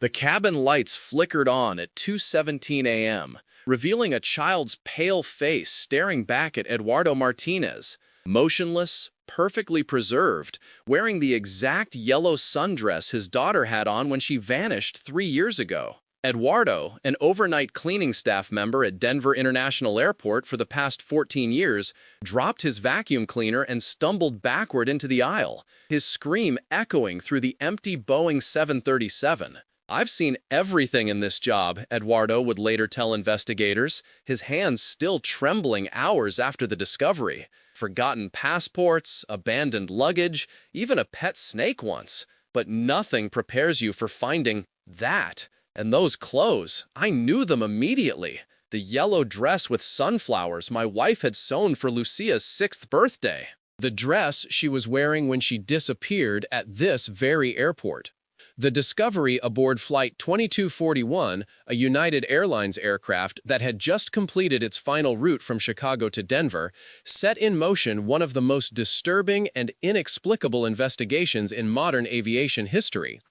The cabin lights flickered on at 2:17 a.m., revealing a child's pale face staring back at Eduardo Martinez, motionless, perfectly preserved, wearing the exact yellow sundress his daughter had on when she vanished 3 years ago. Eduardo, an overnight cleaning staff member at Denver International Airport for the past 14 years, dropped his vacuum cleaner and stumbled backward into the aisle, his scream echoing through the empty Boeing 737. "I've seen everything in this job," Eduardo would later tell investigators, his hands still trembling hours after the discovery. Forgotten passports, abandoned luggage, even a pet snake once. But nothing prepares you for finding that. And those clothes, I knew them immediately. The yellow dress with sunflowers my wife had sewn for Lucia's 6th birthday. The dress she was wearing when she disappeared at this very airport. The discovery aboard Flight 2241, a United Airlines aircraft that had just completed its final route from Chicago to Denver, set in motion one of the most disturbing and inexplicable investigations in modern aviation history.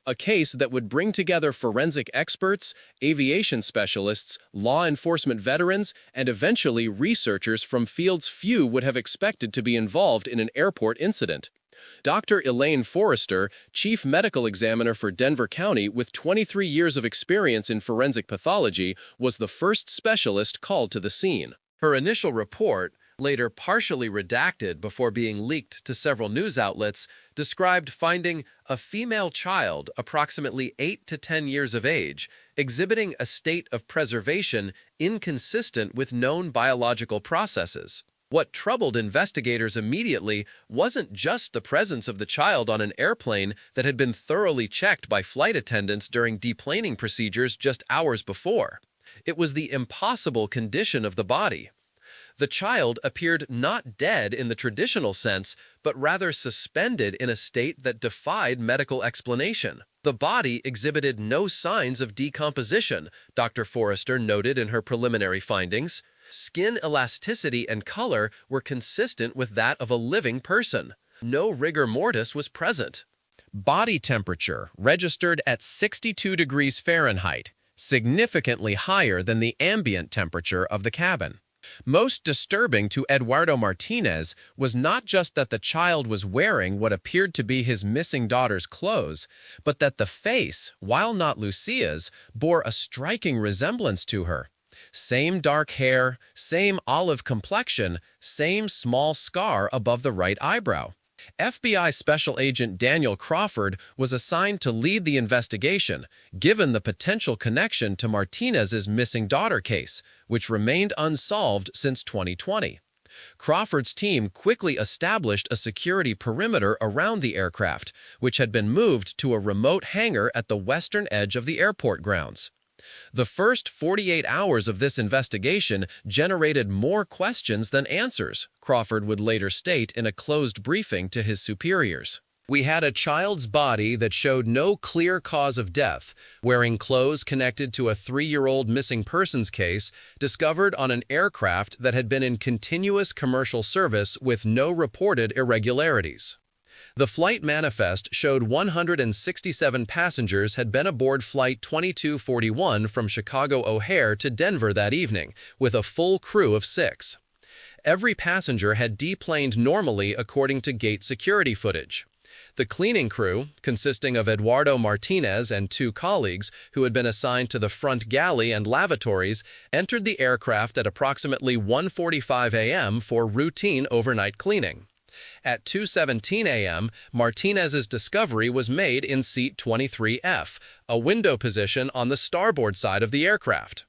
A case that would bring together forensic experts, aviation specialists, law enforcement veterans, and eventually researchers from fields few would have expected to be involved in an airport incident. Dr. Elaine Forrester, chief medical examiner for Denver County with 23 years of experience in forensic pathology, was the first specialist called to the scene. Her initial report, later partially redacted before being leaked to several news outlets, described finding a female child approximately 8 to 10 years of age, exhibiting a state of preservation inconsistent with known biological processes. What troubled investigators immediately wasn't just the presence of the child on an airplane that had been thoroughly checked by flight attendants during deplaning procedures just hours before. It was the impossible condition of the body. The child appeared not dead in the traditional sense, but rather suspended in a state that defied medical explanation. The body exhibited no signs of decomposition, Dr. Forrester noted in her preliminary findings. Skin elasticity and color were consistent with that of a living person. No rigor mortis was present. Body temperature registered at 62 degrees Fahrenheit, significantly higher than the ambient temperature of the cabin. Most disturbing to Eduardo Martinez was not just that the child was wearing what appeared to be his missing daughter's clothes, but that the face, while not Lucia's, bore a striking resemblance to her. Same dark hair, same olive complexion, same small scar above the right eyebrow. FBI Special Agent Daniel Crawford was assigned to lead the investigation, given the potential connection to Martinez's missing daughter case, which remained unsolved since 2020. Crawford's team quickly established a security perimeter around the aircraft, which had been moved to a remote hangar at the western edge of the airport grounds. The first 48 hours of this investigation generated more questions than answers, Crawford would later state in a closed briefing to his superiors. "We had a child's body that showed no clear cause of death, wearing clothes connected to a 3-year-old missing persons case discovered on an aircraft that had been in continuous commercial service with no reported irregularities." The flight manifest showed 167 passengers had been aboard Flight 2241 from Chicago O'Hare to Denver that evening, with a full crew of 6. Every passenger had deplaned normally according to gate security footage. The cleaning crew, consisting of Eduardo Martinez and 2 colleagues who had been assigned to the front galley and lavatories, entered the aircraft at approximately 1:45 a.m. for routine overnight cleaning. At 2:17 a.m., Martinez's discovery was made in seat 23F, a window position on the starboard side of the aircraft.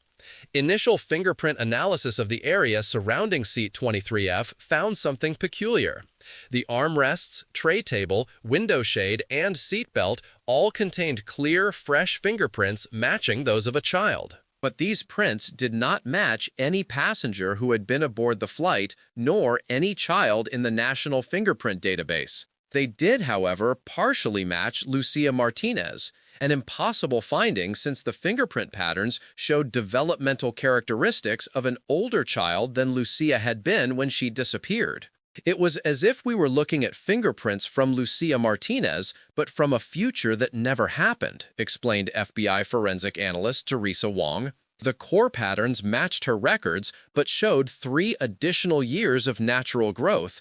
Initial fingerprint analysis of the area surrounding seat 23F found something peculiar. The armrests, tray table, window shade, and seatbelt all contained clear, fresh fingerprints matching those of a child. But these prints did not match any passenger who had been aboard the flight, nor any child in the National Fingerprint Database. They did, however, partially match Lucia Martinez, an impossible finding since the fingerprint patterns showed developmental characteristics of an older child than Lucia had been when she disappeared. It was as if we were looking at fingerprints from Lucia Martinez, but from a future that never happened, explained FBI forensic analyst Teresa Wong. The core patterns matched her records, but showed 3 additional years of natural growth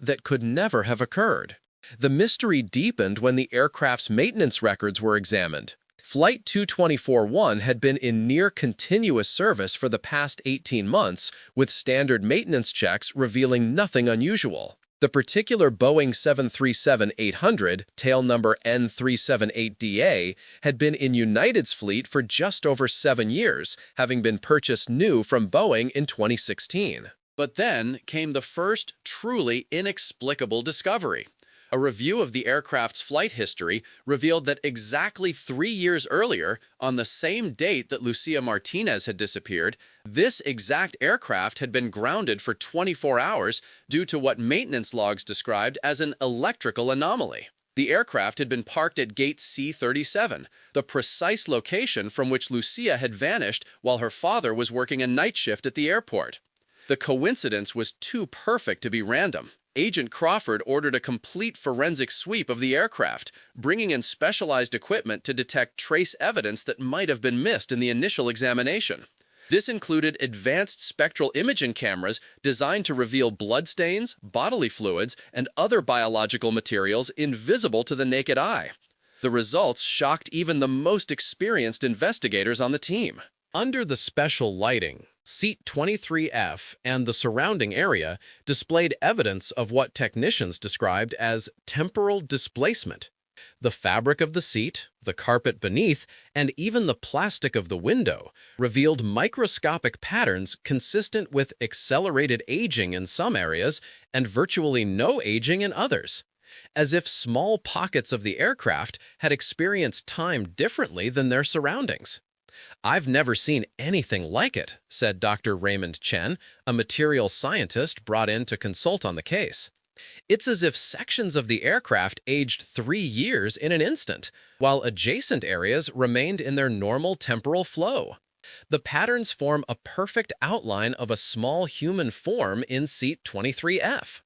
that could never have occurred. The mystery deepened when the aircraft's maintenance records were examined. Flight 224-1 had been in near-continuous service for the past 18 months, with standard maintenance checks revealing nothing unusual. The particular Boeing 737-800, tail number N378DA, had been in United's fleet for just over 7 years, having been purchased new from Boeing in 2016. But then came the first truly inexplicable discovery. A review of the aircraft's flight history revealed that exactly 3 years earlier, on the same date that Lucia Martinez had disappeared, this exact aircraft had been grounded for 24 hours due to what maintenance logs described as an electrical anomaly. The aircraft had been parked at gate C-37, the precise location from which Lucia had vanished while her father was working a night shift at the airport. The coincidence was too perfect to be random. Agent Crawford ordered a complete forensic sweep of the aircraft, bringing in specialized equipment to detect trace evidence that might have been missed in the initial examination. This included advanced spectral imaging cameras designed to reveal bloodstains, bodily fluids, and other biological materials invisible to the naked eye. The results shocked even the most experienced investigators on the team. Under the special lighting, Seat 23F and the surrounding area displayed evidence of what technicians described as temporal displacement. The fabric of the seat, the carpet beneath, and even the plastic of the window revealed microscopic patterns consistent with accelerated aging in some areas and virtually no aging in others, as if small pockets of the aircraft had experienced time differently than their surroundings. "I've never seen anything like it," said Dr. Raymond Chen, a materials scientist brought in to consult on the case. "It's as if sections of the aircraft aged 3 years in an instant, while adjacent areas remained in their normal temporal flow. The patterns form a perfect outline of a small human form in Seat 23F.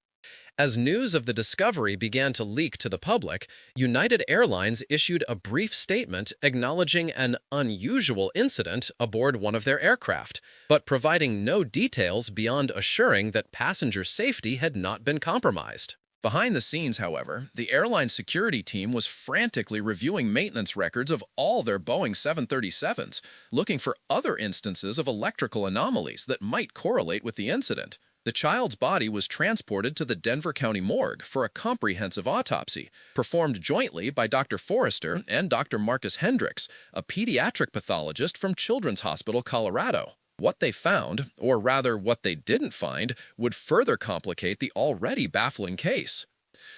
As news of the discovery began to leak to the public, United Airlines issued a brief statement acknowledging an unusual incident aboard one of their aircraft, but providing no details beyond assuring that passenger safety had not been compromised. Behind the scenes, however, the airline security team was frantically reviewing maintenance records of all their Boeing 737s, looking for other instances of electrical anomalies that might correlate with the incident. The child's body was transported to the Denver County Morgue for a comprehensive autopsy, performed jointly by Dr. Forrester and Dr. Marcus Hendricks, a pediatric pathologist from Children's Hospital, Colorado. What they found, or rather what they didn't find, would further complicate the already baffling case.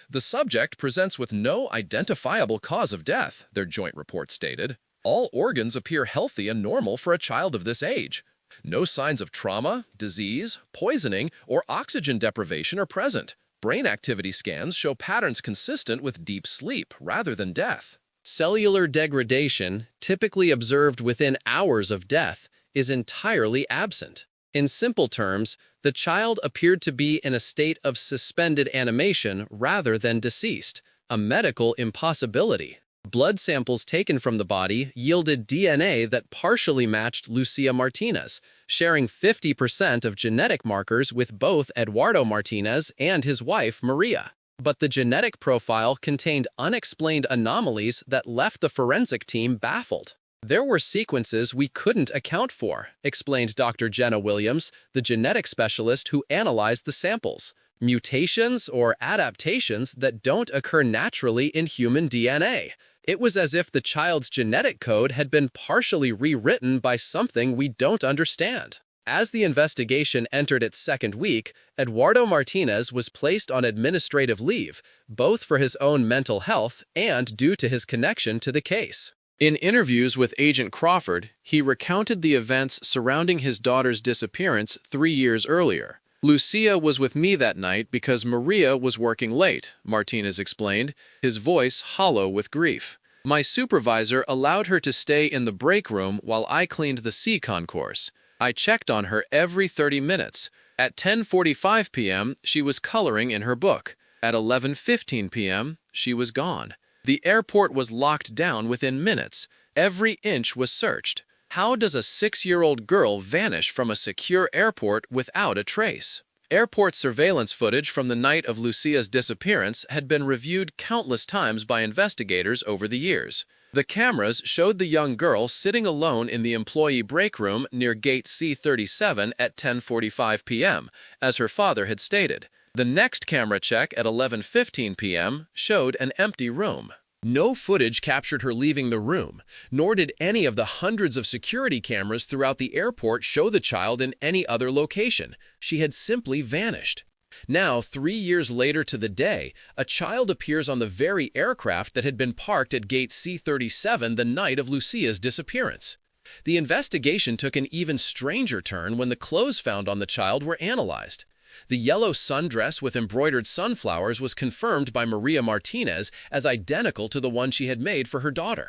The subject presents with no identifiable cause of death, their joint report stated. All organs appear healthy and normal for a child of this age. No signs of trauma, disease, poisoning, or oxygen deprivation are present. Brain activity scans show patterns consistent with deep sleep rather than death. Cellular degradation, typically observed within hours of death, is entirely absent. In simple terms, the child appeared to be in a state of suspended animation rather than deceased, a medical impossibility. Blood samples taken from the body yielded DNA that partially matched Lucia Martinez, sharing 50% of genetic markers with both Eduardo Martinez and his wife, Maria. But the genetic profile contained unexplained anomalies that left the forensic team baffled. "There were sequences we couldn't account for," explained Dr. Jenna Williams, the genetic specialist who analyzed the samples. "Mutations or adaptations that don't occur naturally in human DNA. It was as if the child's genetic code had been partially rewritten by something we don't understand." As the investigation entered its second week, Eduardo Martinez was placed on administrative leave, both for his own mental health and due to his connection to the case. In interviews with Agent Crawford, he recounted the events surrounding his daughter's disappearance 3 years earlier. "Lucia was with me that night because Maria was working late," Martinez explained, his voice hollow with grief. "My supervisor allowed her to stay in the break room while I cleaned the C concourse. I checked on her every 30 minutes. At 10:45 p.m., she was coloring in her book. At 11:15 p.m., she was gone. The airport was locked down within minutes. Every inch was searched. How does a 6-year-old girl vanish from a secure airport without a trace? Airport surveillance footage from the night of Lucia's disappearance had been reviewed countless times by investigators over the years. The cameras showed the young girl sitting alone in the employee break room near gate C37 at 10:45 p.m., as her father had stated. The next camera check at 11:15 p.m. showed an empty room. No footage captured her leaving the room, nor did any of the hundreds of security cameras throughout the airport show the child in any other location. She had simply vanished. Now, 3 years later to the day, a child appears on the very aircraft that had been parked at gate C37 the night of Lucia's disappearance. The investigation took an even stranger turn when the clothes found on the child were analyzed. The yellow sundress with embroidered sunflowers was confirmed by Maria Martinez as identical to the one she had made for her daughter.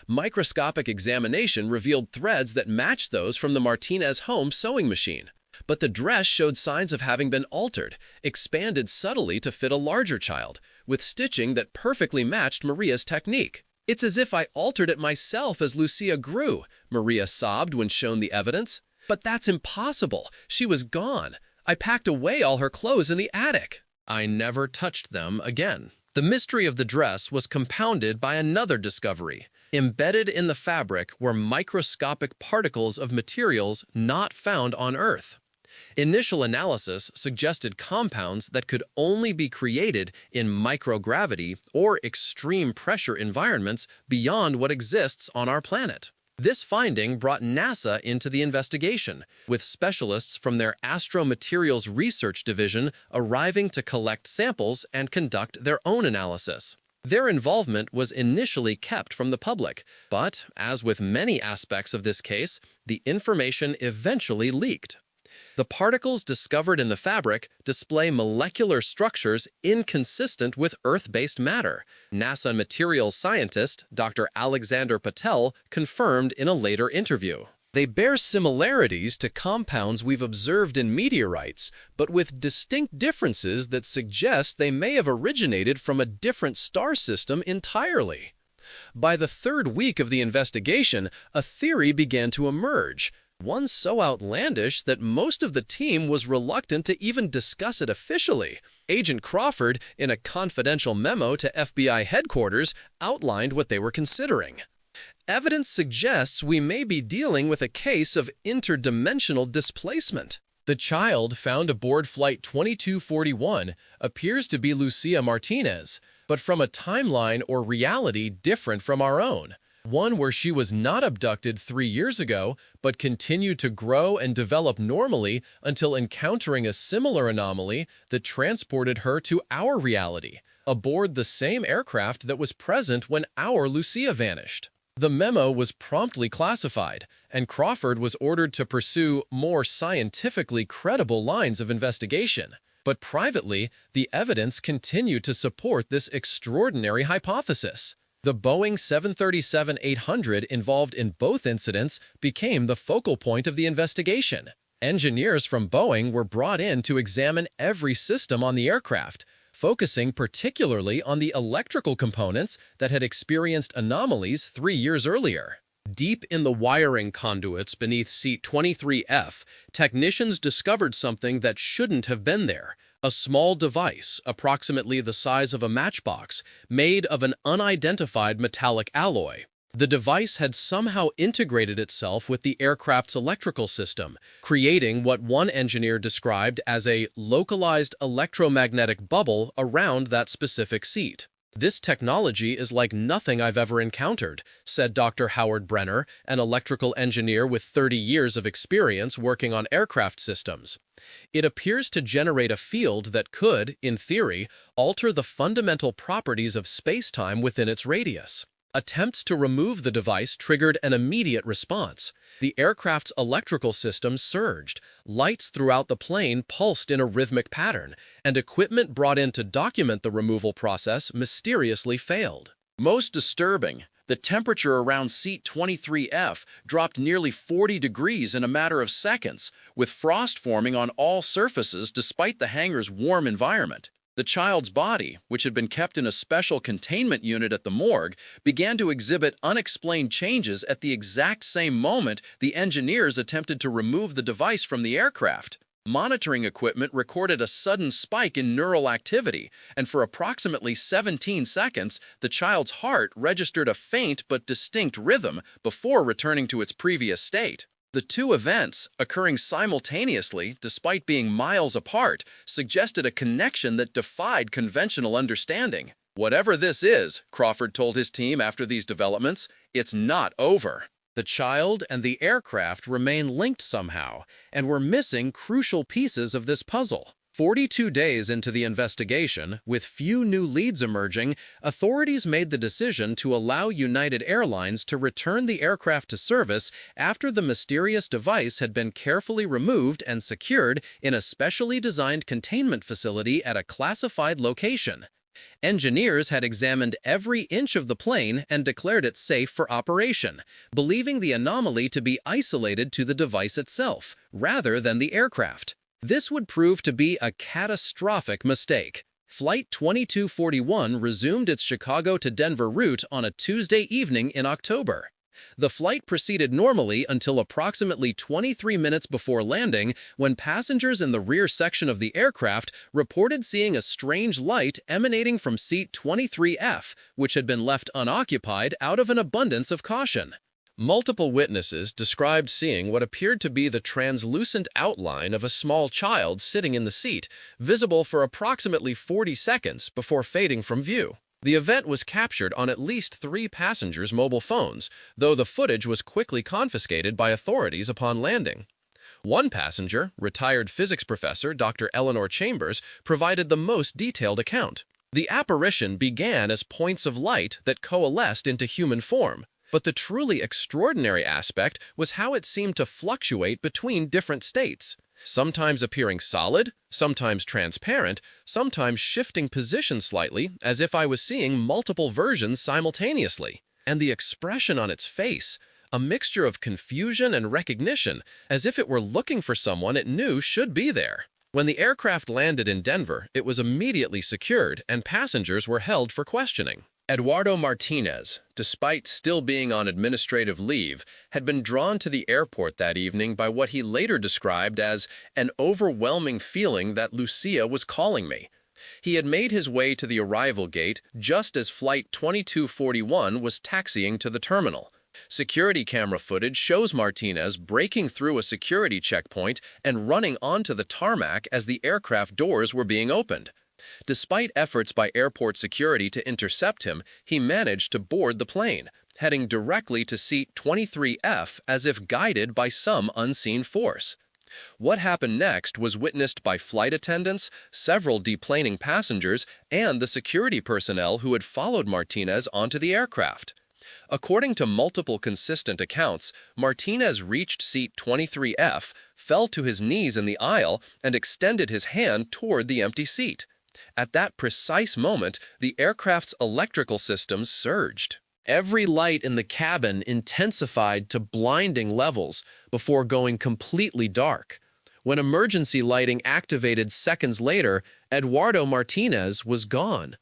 Microscopic examination revealed threads that matched those from the Martinez home sewing machine. But the dress showed signs of having been altered, expanded subtly to fit a larger child, with stitching that perfectly matched Maria's technique. "It's as if I altered it myself as Lucia grew," Maria sobbed when shown the evidence. "But that's impossible. She was gone. I packed away all her clothes in the attic. I never touched them again." The mystery of the dress was compounded by another discovery. Embedded in the fabric were microscopic particles of materials not found on Earth. Initial analysis suggested compounds that could only be created in microgravity or extreme pressure environments beyond what exists on our planet. This finding brought NASA into the investigation, with specialists from their Astromaterials Research Division arriving to collect samples and conduct their own analysis. Their involvement was initially kept from the public, but, as with many aspects of this case, the information eventually leaked. The particles discovered in the fabric display molecular structures inconsistent with Earth-based matter. NASA materials scientist Dr. Alexander Patel confirmed in a later interview. "They bear similarities to compounds we've observed in meteorites, but with distinct differences that suggest they may have originated from a different star system entirely." By the third week of the investigation, a theory began to emerge. One so outlandish that most of the team was reluctant to even discuss it officially. Agent Crawford, in a confidential memo to FBI headquarters, outlined what they were considering. "Evidence suggests we may be dealing with a case of interdimensional displacement. The child found aboard Flight 2241 appears to be Lucia Martinez, but from a timeline or reality different from our own. One where she was not abducted 3 years ago, but continued to grow and develop normally until encountering a similar anomaly that transported her to our reality, aboard the same aircraft that was present when our Lucia vanished." The memo was promptly classified, and Crawford was ordered to pursue more scientifically credible lines of investigation. But privately, the evidence continued to support this extraordinary hypothesis. The Boeing 737-800 involved in both incidents became the focal point of the investigation. Engineers from Boeing were brought in to examine every system on the aircraft, focusing particularly on the electrical components that had experienced anomalies 3 years earlier. Deep in the wiring conduits beneath seat 23F, technicians discovered something that shouldn't have been there. A small device, approximately the size of a matchbox, made of an unidentified metallic alloy. The device had somehow integrated itself with the aircraft's electrical system, creating what one engineer described as a localized electromagnetic bubble around that specific seat. "This technology is like nothing I've ever encountered," said Dr. Howard Brenner, an electrical engineer with 30 years of experience working on aircraft systems. "It appears to generate a field that could, in theory, alter the fundamental properties of space-time within its radius." Attempts to remove the device triggered an immediate response. The aircraft's electrical system surged, lights throughout the plane pulsed in a rhythmic pattern, and equipment brought in to document the removal process mysteriously failed. Most disturbing, The temperature around seat 23F dropped nearly 40 degrees in a matter of seconds, with frost forming on all surfaces despite the hangar's warm environment. The child's body, which had been kept in a special containment unit at the morgue, began to exhibit unexplained changes at the exact same moment the engineers attempted to remove the device from the aircraft. Monitoring equipment recorded a sudden spike in neural activity, and for approximately 17 seconds, the child's heart registered a faint but distinct rhythm before returning to its previous state. The two events, occurring simultaneously despite being miles apart, suggested a connection that defied conventional understanding. "Whatever this is," Crawford told his team after these developments, "it's not over." The child and the aircraft remain linked somehow, and were missing crucial pieces of this puzzle. 42 days into the investigation, with few new leads emerging, authorities made the decision to allow United Airlines to return the aircraft to service after the mysterious device had been carefully removed and secured in a specially designed containment facility at a classified location. Engineers had examined every inch of the plane and declared it safe for operation, believing the anomaly to be isolated to the device itself, rather than the aircraft. This would prove to be a catastrophic mistake. Flight 2241 resumed its Chicago to Denver route on a Tuesday evening in October. The flight proceeded normally until approximately 23 minutes before landing, when passengers in the rear section of the aircraft reported seeing a strange light emanating from seat 23F, which had been left unoccupied out of an abundance of caution. Multiple witnesses described seeing what appeared to be the translucent outline of a small child sitting in the seat, visible for approximately 40 seconds before fading from view. The event was captured on at least 3 passengers' mobile phones, though the footage was quickly confiscated by authorities upon landing. One passenger, retired physics professor Dr. Eleanor Chambers, provided the most detailed account. The apparition began as points of light that coalesced into human form, but the truly extraordinary aspect was how it seemed to fluctuate between different states, sometimes appearing solid, sometimes transparent, sometimes shifting position slightly, as if I was seeing multiple versions simultaneously. And the expression on its face, a mixture of confusion and recognition, as if it were looking for someone it knew should be there. When the aircraft landed in Denver, it was immediately secured and passengers were held for questioning. Eduardo Martinez, despite still being on administrative leave, had been drawn to the airport that evening by what he later described as an overwhelming feeling that Lucia was calling me. He had made his way to the arrival gate just as Flight 2241 was taxiing to the terminal. Security camera footage shows Martinez breaking through a security checkpoint and running onto the tarmac as the aircraft doors were being opened. Despite efforts by airport security to intercept him, he managed to board the plane, heading directly to seat 23F as if guided by some unseen force. What happened next was witnessed by flight attendants, several deplaning passengers, and the security personnel who had followed Martinez onto the aircraft. According to multiple consistent accounts, Martinez reached seat 23F, fell to his knees in the aisle, and extended his hand toward the empty seat. At that precise moment, the aircraft's electrical systems surged. Every light in the cabin intensified to blinding levels before going completely dark. When emergency lighting activated seconds later, Eduardo Martinez was gone.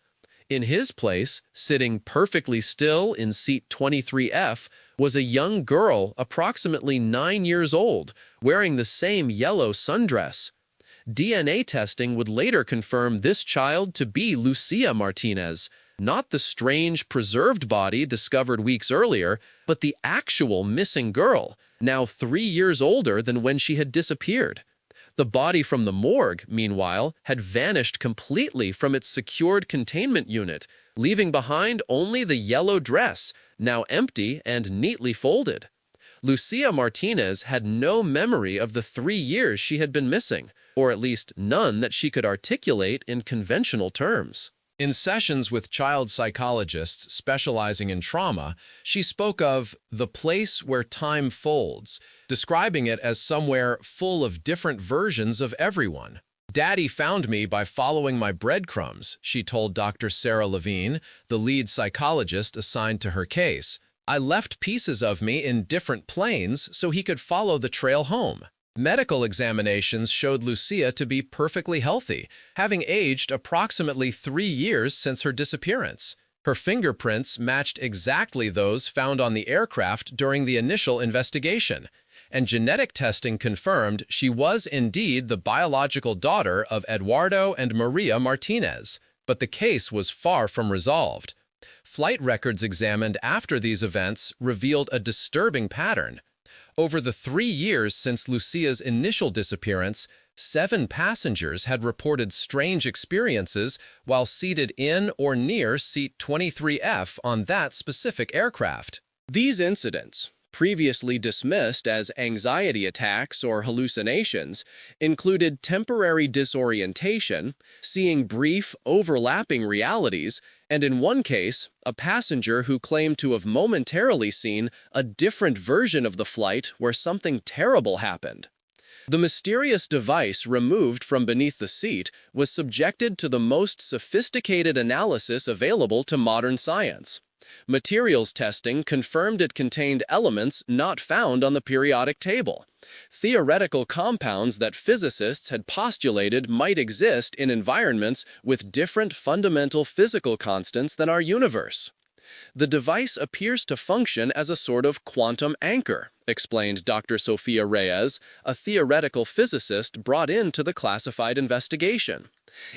In his place, sitting perfectly still in seat 23F, was a young girl approximately 9 years old, wearing the same yellow sundress. DNA testing would later confirm this child to be Lucia Martinez, not the strange, preserved body discovered weeks earlier, but the actual missing girl, now 3 years older than when she had disappeared. The body from the morgue, meanwhile, had vanished completely from its secured containment unit, leaving behind only the yellow dress, now empty and neatly folded. Lucia Martinez had no memory of the 3 years she had been missing, or at least none that she could articulate in conventional terms. In sessions with child psychologists specializing in trauma, she spoke of the place where time folds, describing it as somewhere full of different versions of everyone. Daddy found me by following my breadcrumbs, she told Dr. Sarah Levine, the lead psychologist assigned to her case. I left pieces of me in different planes so he could follow the trail home. Medical examinations showed Lucia to be perfectly healthy, having aged approximately 3 years since her disappearance. Her fingerprints matched exactly those found on the aircraft during the initial investigation, and genetic testing confirmed she was indeed the biological daughter of Eduardo and Maria Martinez. But the case was far from resolved. Flight records examined after these events revealed a disturbing pattern. Over the 3 years since Lucia's initial disappearance, 7 passengers had reported strange experiences while seated in or near seat 23F on that specific aircraft. These incidents, previously dismissed as anxiety attacks or hallucinations, included temporary disorientation, seeing brief, overlapping realities, and in one case, a passenger who claimed to have momentarily seen a different version of the flight where something terrible happened. The mysterious device removed from beneath the seat was subjected to the most sophisticated analysis available to modern science. Materials testing confirmed it contained elements not found on the periodic table, theoretical compounds that physicists had postulated might exist in environments with different fundamental physical constants than our universe. The device appears to function as a sort of quantum anchor, explained Dr. Sofia Reyes, a theoretical physicist brought into the classified investigation.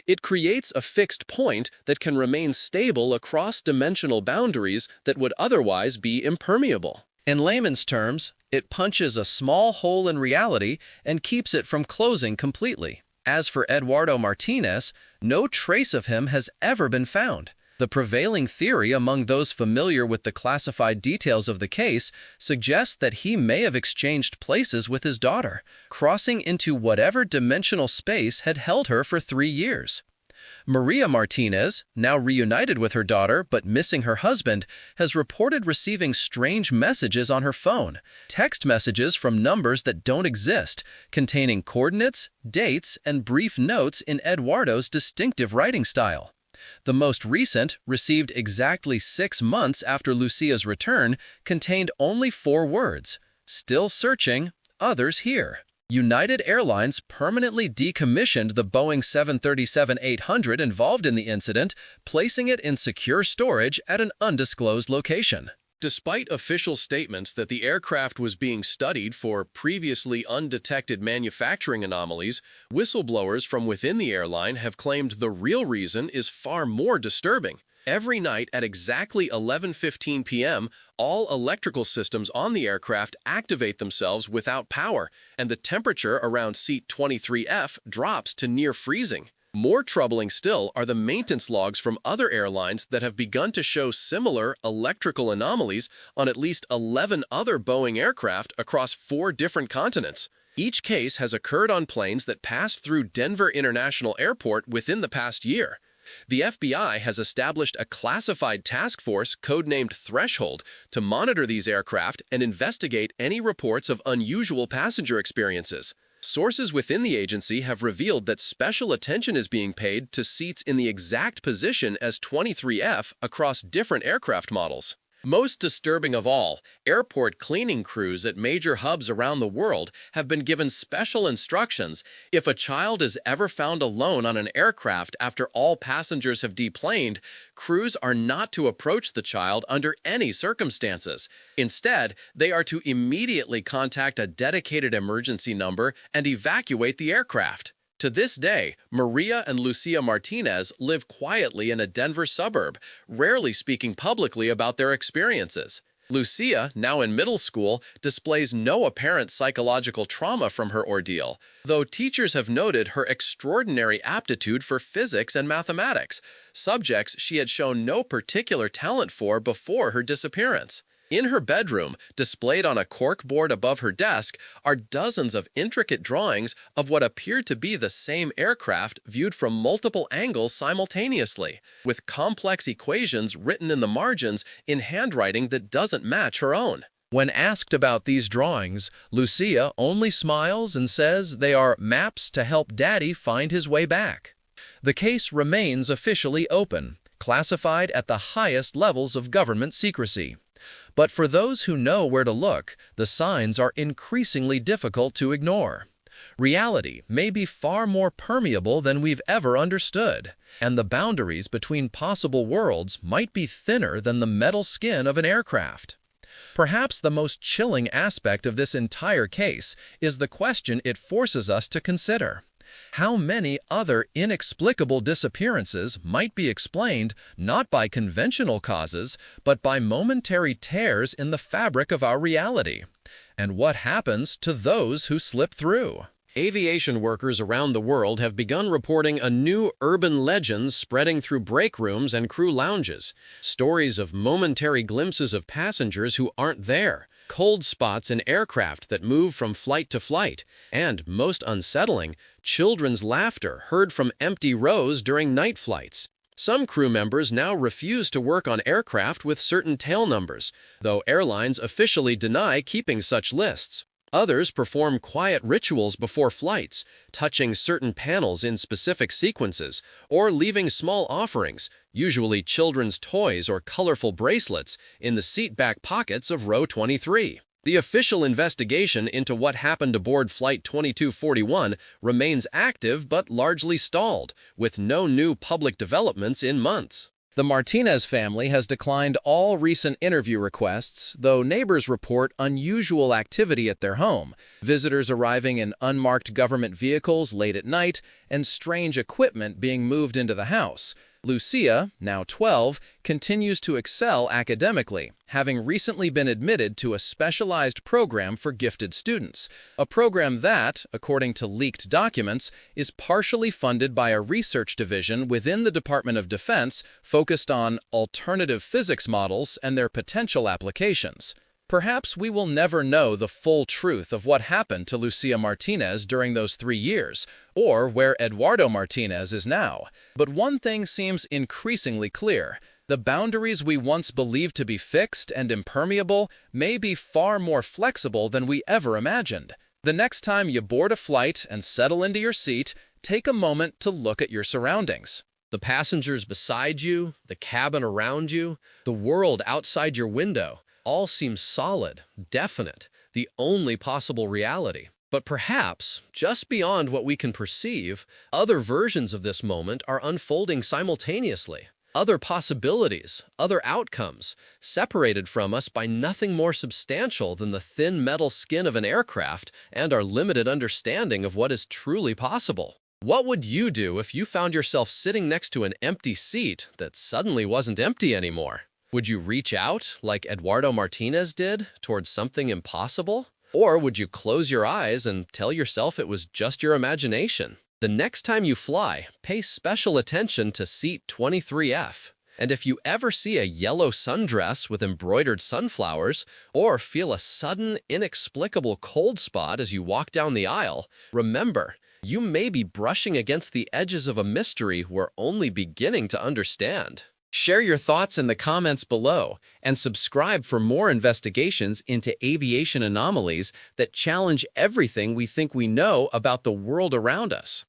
It creates a fixed point that can remain stable across dimensional boundaries that would otherwise be impermeable. In layman's terms, it punches a small hole in reality and keeps it from closing completely. As for Eduardo Martinez, no trace of him has ever been found. The prevailing theory among those familiar with the classified details of the case suggests that he may have exchanged places with his daughter, crossing into whatever dimensional space had held her for 3 years. Maria Martinez, now reunited with her daughter but missing her husband, has reported receiving strange messages on her phone, text messages from numbers that don't exist, containing coordinates, dates, and brief notes in Eduardo's distinctive writing style. The most recent, received exactly 6 months after Lucia's return, contained only 4 words: "Still searching, others here." United Airlines permanently decommissioned the Boeing 737-800 involved in the incident, placing it in secure storage at an undisclosed location. Despite official statements that the aircraft was being studied for previously undetected manufacturing anomalies, whistleblowers from within the airline have claimed the real reason is far more disturbing. Every night at exactly 11:15 p.m., all electrical systems on the aircraft activate themselves without power, and the temperature around seat 23F drops to near freezing. More troubling still are the maintenance logs from other airlines that have begun to show similar electrical anomalies on at least 11 other Boeing aircraft across 4 different continents. Each case has occurred on planes that passed through Denver International Airport within the past year. The FBI has established a classified task force codenamed Threshold to monitor these aircraft and investigate any reports of unusual passenger experiences. Sources within the agency have revealed that special attention is being paid to seats in the exact position as 23F across different aircraft models. Most disturbing of all, airport cleaning crews at major hubs around the world have been given special instructions. If a child is ever found alone on an aircraft after all passengers have deplaned, crews are not to approach the child under any circumstances. Instead, they are to immediately contact a dedicated emergency number and evacuate the aircraft. To this day, Maria and Lucia Martinez live quietly in a Denver suburb, rarely speaking publicly about their experiences. Lucia, now in middle school, displays no apparent psychological trauma from her ordeal, though teachers have noted her extraordinary aptitude for physics and mathematics, subjects she had shown no particular talent for before her disappearance. In her bedroom, displayed on a corkboard above her desk, are dozens of intricate drawings of what appear to be the same aircraft viewed from multiple angles simultaneously, with complex equations written in the margins in handwriting that doesn't match her own. When asked about these drawings, Lucia only smiles and says they are maps to help Daddy find his way back. The case remains officially open, classified at the highest levels of government secrecy. But for those who know where to look, the signs are increasingly difficult to ignore. Reality may be far more permeable than we've ever understood, and the boundaries between possible worlds might be thinner than the metal skin of an aircraft. Perhaps the most chilling aspect of this entire case is the question it forces us to consider. How many other inexplicable disappearances might be explained not by conventional causes, but by momentary tears in the fabric of our reality? And what happens to those who slip through? Aviation workers around the world have begun reporting a new urban legend spreading through break rooms and crew lounges. Stories of momentary glimpses of passengers who aren't there, cold spots in aircraft that move from flight to flight, and, most unsettling, children's laughter heard from empty rows during night flights. Some crew members now refuse to work on aircraft with certain tail numbers, though airlines officially deny keeping such lists. Others perform quiet rituals before flights, touching certain panels in specific sequences, or leaving small offerings, usually children's toys or colorful bracelets, in the seat back pockets of row 23. The official investigation into what happened aboard Flight 2241 remains active but largely stalled, with no new public developments in months. The Martinez family has declined all recent interview requests, though neighbors report unusual activity at their home, visitors arriving in unmarked government vehicles late at night, and strange equipment being moved into the house. Lucia, now 12, continues to excel academically, having recently been admitted to a specialized program for gifted students, a program that, according to leaked documents, is partially funded by a research division within the Department of Defense focused on alternative physics models and their potential applications. Perhaps we will never know the full truth of what happened to Lucia Martinez during those 3 years, or where Eduardo Martinez is now. But one thing seems increasingly clear. The boundaries we once believed to be fixed and impermeable may be far more flexible than we ever imagined. The next time you board a flight and settle into your seat, take a moment to look at your surroundings. The passengers beside you, the cabin around you, the world outside your window. All seems solid, definite, the only possible reality. But perhaps, just beyond what we can perceive, other versions of this moment are unfolding simultaneously. Other possibilities, other outcomes, separated from us by nothing more substantial than the thin metal skin of an aircraft and our limited understanding of what is truly possible. What would you do if you found yourself sitting next to an empty seat that suddenly wasn't empty anymore? Would you reach out, like Eduardo Martinez did, towards something impossible? Or would you close your eyes and tell yourself it was just your imagination? The next time you fly, pay special attention to seat 23F. And if you ever see a yellow sundress with embroidered sunflowers, or feel a sudden, inexplicable cold spot as you walk down the aisle, remember, you may be brushing against the edges of a mystery we're only beginning to understand. Share your thoughts in the comments below and subscribe for more investigations into aviation anomalies that challenge everything we think we know about the world around us.